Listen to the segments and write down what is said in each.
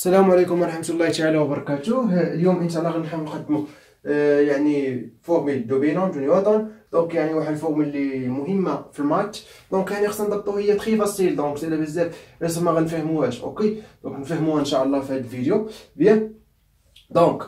السلام عليكم ورحمة الله تعالى وبركاته. اليوم إن شاء الله غنحاول نقدمو يعني فورميل دو بينون دو نيوتن. دونك يعني واحد الفورميل اللي مهمة في المات. دونك يعني خصنا نضبطو، هي تخي فاسيل، دونك سهلة بزاف بس ما غنفهموهاش. اوكي دونك نفهموها ان شاء الله في هذا الفيديو. بيان دونك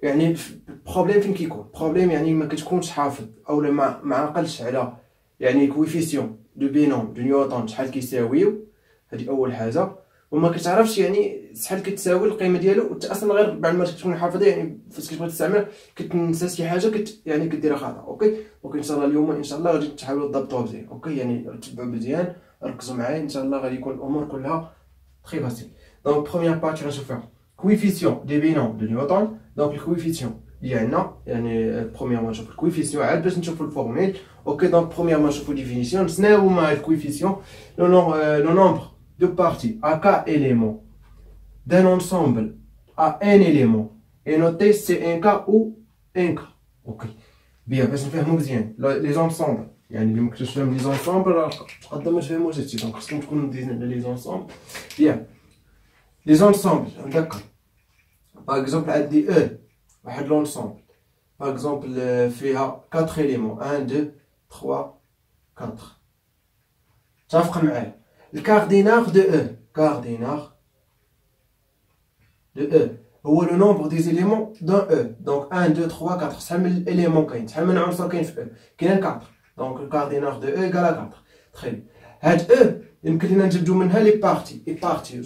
يعني البروبليم فين كيكون؟ البروبليم يعني ما كتكونش حافظ اولا ما عقلش على يعني كويفيسيون دو بينون دو نيوتن شحال كيساويو، هذه اول حاجه. وما كتعرفش يعني شحال كتساوي القيمه ديالو، وانت اصلا غير بعد ما تكون حافظها يعني فاش كتبغي تستعمل كتنسى شي حاجه يعني كديرها خطا. اوكي دونك ان شاء الله اليوم ان شاء الله غادي تحاولوا تضبطوها مزيان. اوكي يعني تبعوا مزيان، ركزوا معايا ان شاء الله غادي يكون الامور كلها تري فاسيل. دونك بروميير بارتي غنشوفها كويفيسيون دي بينون دو نيوتن. دونك الكويفيسيون اللي عندنا يعني برومييرمون نشوفوا الكويفيسيون عاد باش نشوفوا الفورميل. اوكي دونك برومييرمون نشوفوا ديفينيسيون. شنو هما الكويفيسيون؟ لو nombre de parties à k éléments d'un ensemble à n éléments est noté C1K ou Nk. اوكي بيان باش نفهمو مزيان لي زونسومبل، يعني اللي مكنتش فاهم لي زونسومبل تقدر ما تفهموش هادشي. دونك خصكم تكونوا مديزين على لي زونسومبل. بيان لي زونسومبل نذكر باغ اكزومبل عندي واحد لونسومبل باغ اكزومبل فيها 4 éléments 1 2 3 4. تفق معايا الكاردينار دو كاردينار de E هو لو نومبر دي زيليمون دون E. دونك 1 2 3 4 شحال من الاليمون كاين، شحال من عنصر كاين في E؟ كاين 4. دونك الكاردينار دو E ايكال 4. تخي هاد E يمكن لينا نجبدو منها لي بارتي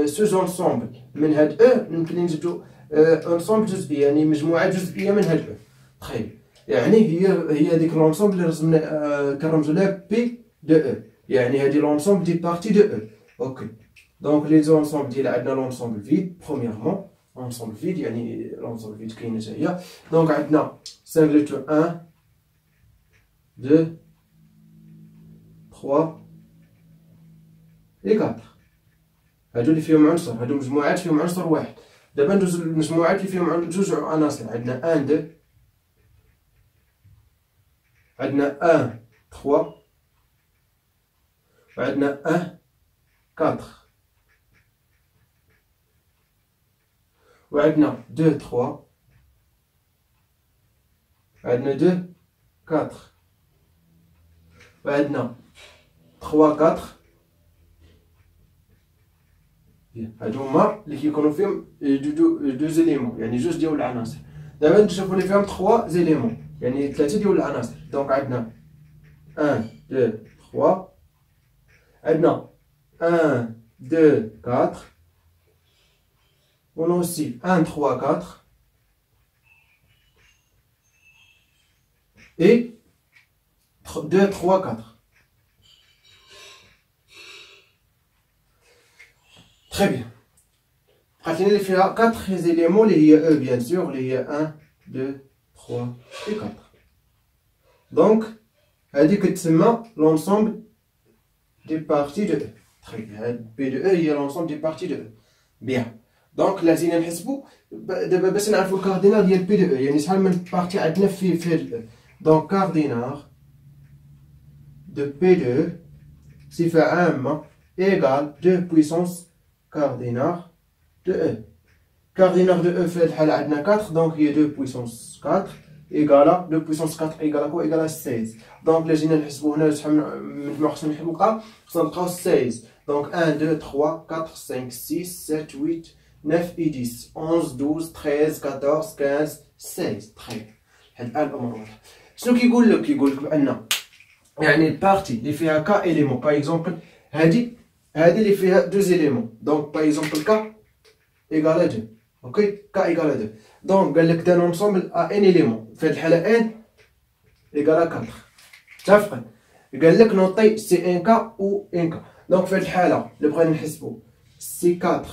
سو زونسومبل. من هاد E يمكن لينا نجبدو انسومبل جزئي، يعني مجموعات جزئيه من هاد E. تخي يعني هي هذيك لونسومبل اللي رسمنا كنرمزو لها بي دو E، يعني هادي لونسومبل دي بارتي دو E. اوكي دونك لي زونسومبل ديال عندنا لونسومبل فيد. برومييرمون لونسومبل فيد يعني لونسومبل فيد كاينه حتى هي. دونك عندنا سانغليتو 1 2 3 و 4. هادو اللي فيهم عنصر، هادو مجموعات فيهم عنصر واحد. دابا ندوزو للمجموعات اللي فيهم جوج عناصر. عندنا 1 2 عندنا 1 3 وعندنا 1 4 وعندنا 2 3 وعندنا 2 4 وعندنا 3 4. هادو هما اللي كيكونوا فيهم دو زيليمون، يعني جوج ديال العناصر. دابا نشوفوا اللي فيهم 3 زيليمون يعني 3 ديال العناصر. دونك عندنا 1 2 3 عندنا 1 2 4 on a aussi 1 3 4 et 2 3 4. Très bien. بقات لينا اللي فيها 4 زيليمون اللي هي او بيان سور اللي هي 1 2 3 et 4. دونك هادي كتسمى لونسومبل دي بارتي دو او. تري بيان هاد بي دو او هي لونسومبل دي بارتي دو او. بيان دونك لازمنا نحسبو دابا باش نعرفو الكاردينار ديال بي دو او، يعني شحال من بارتي عندنا في هاد او. دونك كاردينار دو بي دو صفة عامة ايكال 2 بويسونس كاردينار دو او. كاردينار دو او في هاد الحالة عندنا 4، دونك هي 2 بويسونس 4 ايكالا 2 بويسونس 4 ايكالا كوا ايكالا 16. دونك لا جينا نحسبو هنا شحال من مجموع خصنا نلقاو 16. دونك 1 2 3 4 5 6 7 8 9 et 10 11 12 13 14 15 16. تخيل هاد الان الامور واضحه. شنو كيقول لك؟ كيقول لك بان يعني البارتي اللي فيها كا اليمون باغ اكزومبل هادي اللي فيها 2 زيليمون. دونك باغ اكزومبل كا ايكال 2. اوكي كا ايكال 2. دونك قال لك دا نونسومبل ا ان اليمون في هاد الحاله ان ايكال 4. اتفقنا؟ قال لك نوطي سي ان كا او ان كا. دونك في هاد الحاله اللي بغينا نحسبو سي 4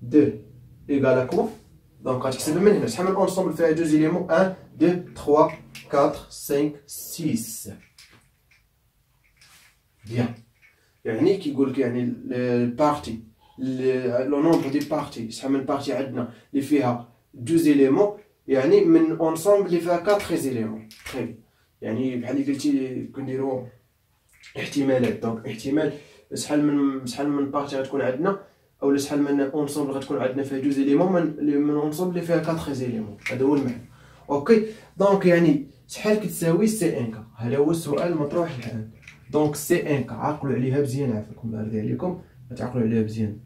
2 ايكال كوا. دونك غتحسب من هنا شحال من اونسومبل فيها 2 زيليمون 1 2 3 4 5 6. بيان يعني كيقول لك يعني البارتي لو نومبر دي بارتي شحال من بارتي عندنا اللي فيها 2 زيليمون، يعني من اونسومبل اللي فيها 4 زيليمون. تري يعني بحال اللي قلتي كنديرو احتمالات. دونك احتمال شحال من بارتي غتكون عندنا اولا شحال من اونسومبل غتكون عندنا فيها جوج اليمون من اونسومبل اللي فيها 4 زيليمون. هذا هو المعنى. اوكي دونك يعني شحال كتساوي سي ان كا؟ هذا هو السؤال المطروح الان. دونك سي ان كا عقلوا عليها مزيان، عافاكم بارد عليكم تعقلوا عليها مزيان.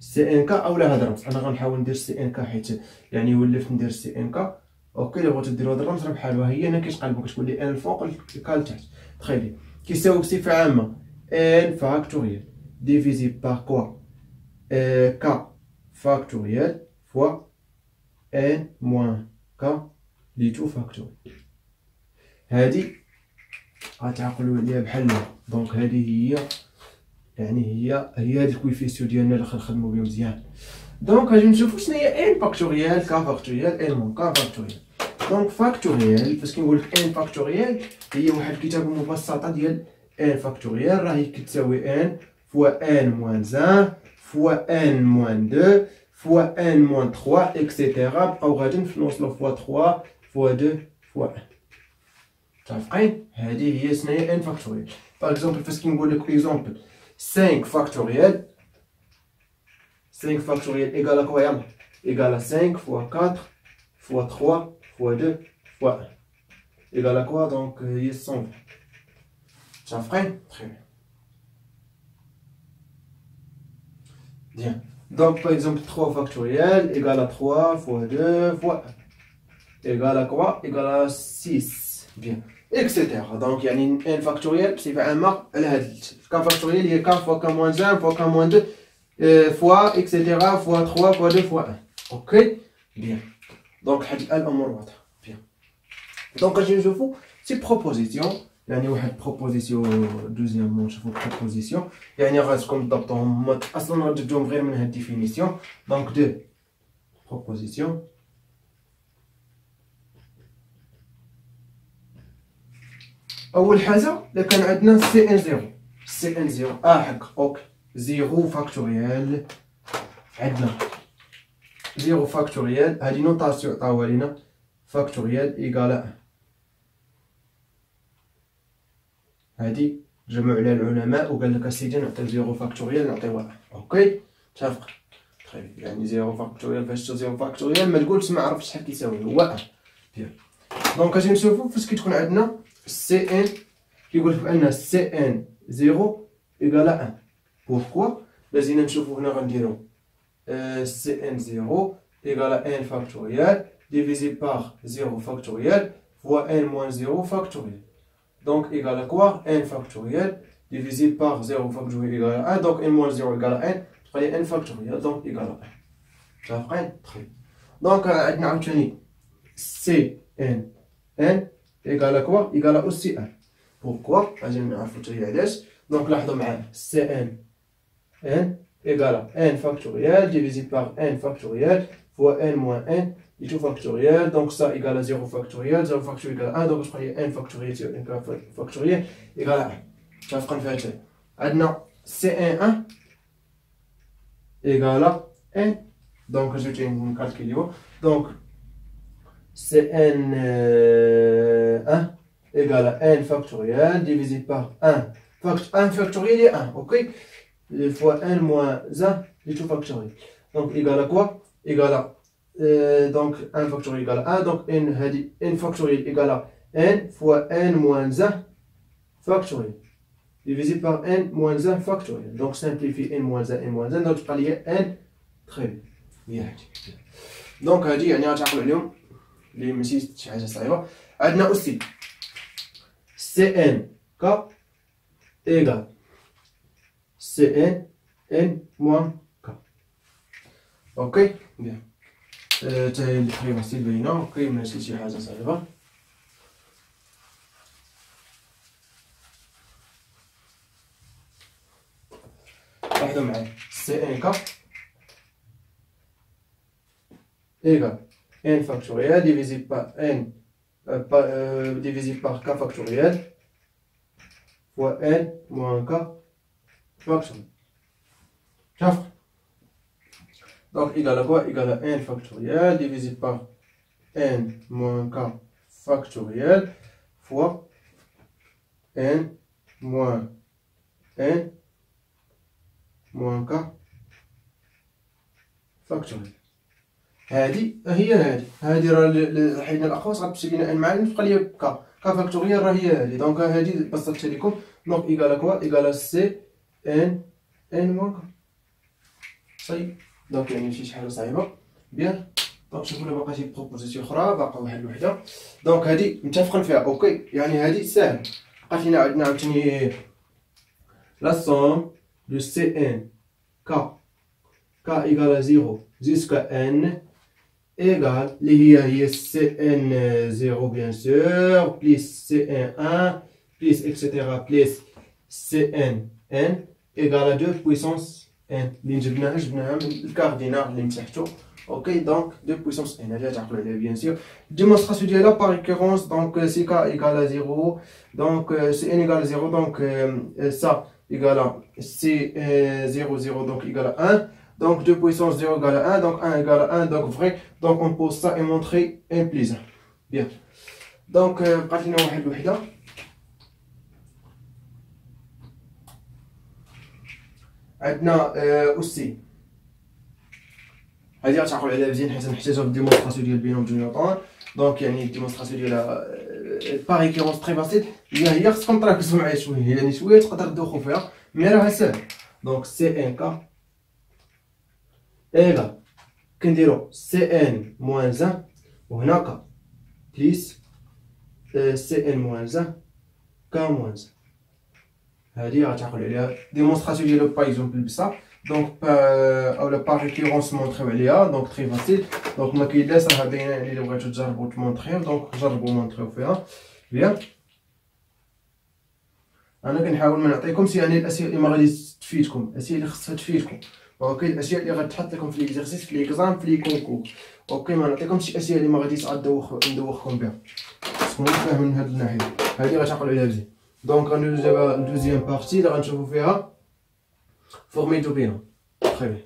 سي ان كا اولا هذا الرمز انا غنحاول ندير سي ان كا حيت يعني ولفت ندير سي ان كا. اوكي الا بغيتو ديروا هذا الرمز راه بحالها هي انا كيتقلبوا كتكون لي ان الفوق الكا لتحت. تخيلي كيساوي بصفه عامه ان فاكتوريال ديفيزي بار كوا k factoriel fois n moins k لي تو فاكتوريال. هادي غتعقلوا عليها بحال هكا. دونك هادي هي يعني هي هاد الكويفيسيون ديالنا اللي خنخدمو بهم مزيان. دونك غادي نشوفو شنو هي ان فاكتوريال k فاكتوريال ان موان k فاكتوريال. دونك فاكتوريال فاش كنقول لك ان فاكتوريال هي واحد الكتابه مبسطه ديال ان فاكتوريال، راهي كتساوي ان فوا ان موان 1 fois n moins 2 fois n moins 3 etc. بقاو غادي نوصلو fois 3 fois 2 fois 1. متفقين؟ هذه هي شناهي n فاكتوريال. باغ اكزومبل فاش كنقول لك اكزومبل 5 فاكتوريال 5 فاكتوريال ايكال ا كوا؟ يلا ايكال 5 fois 4 fois 3 fois 2 fois 1 ايكال ا كوا؟ دونك هي 120. متفقين؟ تري بيان. Bien. Donc, par exemple, 3 factoriel égale à 3 fois 2 fois 1. Égale à quoi? Égale à 6. Bien. Etc. Donc, il y a une n factoriel, c'est vraiment k factoriel, il y a k fois k moins 1 fois k moins 2 fois, etc. fois 3 fois 2 fois 1. Ok? Bien. Donc, الأمور واضحة. Bien. Donc, je نشوفوا ces propositions. يعني واحد بروبوزيسيون دوزيامون نشوفو بروبوزيسيون يعني غاتكون تضبطوهم اصلا غتجبدوهم غير من هاد الديفينيسيون. دونك دو بروبوزيسيون. اول حاجه الا كان عندنا سي ان زيرو سي ان زيرو حق اوكي زيرو فاكتوريال عندنا زيرو فاكتوريال هادي نوطاسيون عطاوها لينا فاكتوريال ايكال هادي جمعوا عليها العلماء وقال لك اسيدي نعطي زيرو فاكتوريال نعطيو واحد. اوكي متفق. طيب يعني زيرو فاكتوريال فاش زيرو فاكتوريال ما تقولش ما عرفتش شحال كيساوي هو واحد. بيان. دونك اجي نشوفو فاش كتكون عندنا سي ان كيقول لك بان سي ان زيرو ايكال 1. بوركوا لازم نشوفو هنا غنديرو سي ان زيرو ايكال ان فاكتوريال ديفيزي بار زيرو فاكتوريال فوا ان موان زيرو فاكتوريال. Donc égal à quoi? n factoriel divisé par 0 factoriel égal à 1. Donc n moins 0 égal à 1. تخلي n factoriel donc égal à 1. متفقين؟ تخي. Donc عندنا عاوتاني cn n égal à quoi? égal à aussi 1. Pourquoi? غادي نعرفو تاهي علاش. Donc لاحظوا معايا cn n égal à n factoriel divisé par n factoriel fois n moins 1 et tout factoriel, donc ça égale à 0 factoriel, 0 factoriel égale à 1, donc je prends n factoriel sur n factoriel égale à 1. Je vais faire ça. Maintenant, C1 égale à n, donc je vais calculer. Donc, Cn1 égale à n factoriel divisé par 1. 1 factoriel est 1, ok? Fois n moins 1 et tout factoriel. Donc, égale à quoi? Égale à donc 1 factoriel égale à 1, donc n factoriel égale à n fois n moins 1 factoriel divisé par n moins 1 factoriel. Donc simplifie n moins 1, donc je parle n. Très bien. Donc هادي يعني غتعقلوا عليهم اللي ماشي شي حاجه صعيبه. عندنا aussi Cn k égale Cn n moins k. Ok bien. حتى هي تقريبا سي باينه. اوكي ماشي شي حاجه صعيبه. لاحظوا معايا سي ان كا ايكال ان فاكتوريال ديفيزي بار ان divisé par k factoriel fois n moins k factoriel. شوف donc égal à quoi? Égal à n factoriel divisé par n moins k factoriel fois n moins n moins k فاكتوريال. هادي هادي راه حيدنا الاقواس غتمشي لينا ان مع ان تبقى ليا كا فاكتوريال راه هي هادي. دونك هادي بسطتها لكم. دونك ايكال كوا ايكال سي ان موان كا. صاي. دونك يعني ماشي شي حاجه صعيبه. بيان. دونك شوفوا لي باقا شي بروبوزيسيون اخرى، باقا واحد الوحده. دونك هادي متفقين فيها اوكي، يعني هادي ساهل. بقات لينا عندنا عاوتاني لا سوم دو سي ان كا ايكال 0 جوسكا ان ايكال اللي هي سي ان 0 بيان سور بليس سي ان 1 بليس اكسيتيرا بليس سي ان ايكال 2 بويسونس ان اللي جبناها من الكاردينال اللي من تحتو. اوكي دونك 2 بويسونس ان هذه تعقلوا عليها بيان سور. ديمونستراسيون ديالها باغ ريكورونس. دونك سي كا ايكال 0 دونك سي ان ايكال 0 دونك سا ايكال سي 0 donc égale à 1. Donc 2 puissance 0 égale à 1. Donc 1 égale à 1. Donc vrai. Donc on pose ça et montrer implies. Bien. Donc بقات لنا واحد الوحده. عندنا أوسي. هذه غتعقلوا عليها مزيان حيت نحتاجها في الديمونستراسيون ديال بينوم دو نيوتن. دونك يعني الديمونستراسيون ديالها باغ ريكورونس تري بسيط. هي خصكم تركزوا معايا شويه، يعني شويه تقدر تدوخوا فيها مي راها ساهل. دونك سي ان كا ايغال كنديرو سي ان موان 1 وهنا كا بليس سي ان موان 1 كا موان 1. هادي غتعقلوا عليها ديمونستراسيون ديالو باغ اكزومبل بصح. دونك اولا باغ ريكورونس مونطريو عليها. دونك تري فاسيل. دونك ما كاينلاش راها باينه، يعني الا بغيتو تجربو تمونطريو دونك جربو مونطريو فيها. بيان. انا كنحاول ما نعطيكمش يعني الاسئله اللي ما غاديش تفيدكم، الاسئله اللي خصها تفيدكم. اوكي الاشياء اللي غتحط لكم في ليكزارسيس في ليكزام في لي كونكور. اوكي ما نعطيكمش شي اشياء اللي ما غاديش ندوخكم بها. خصكم تفهموا من هاد الناحيه. هادي غتعقلوا عليها مزيان. دونك غندوزو دابا دوزيام بارتي اللي غنشوفو فيها فورمي دو بينوم. تري بيان.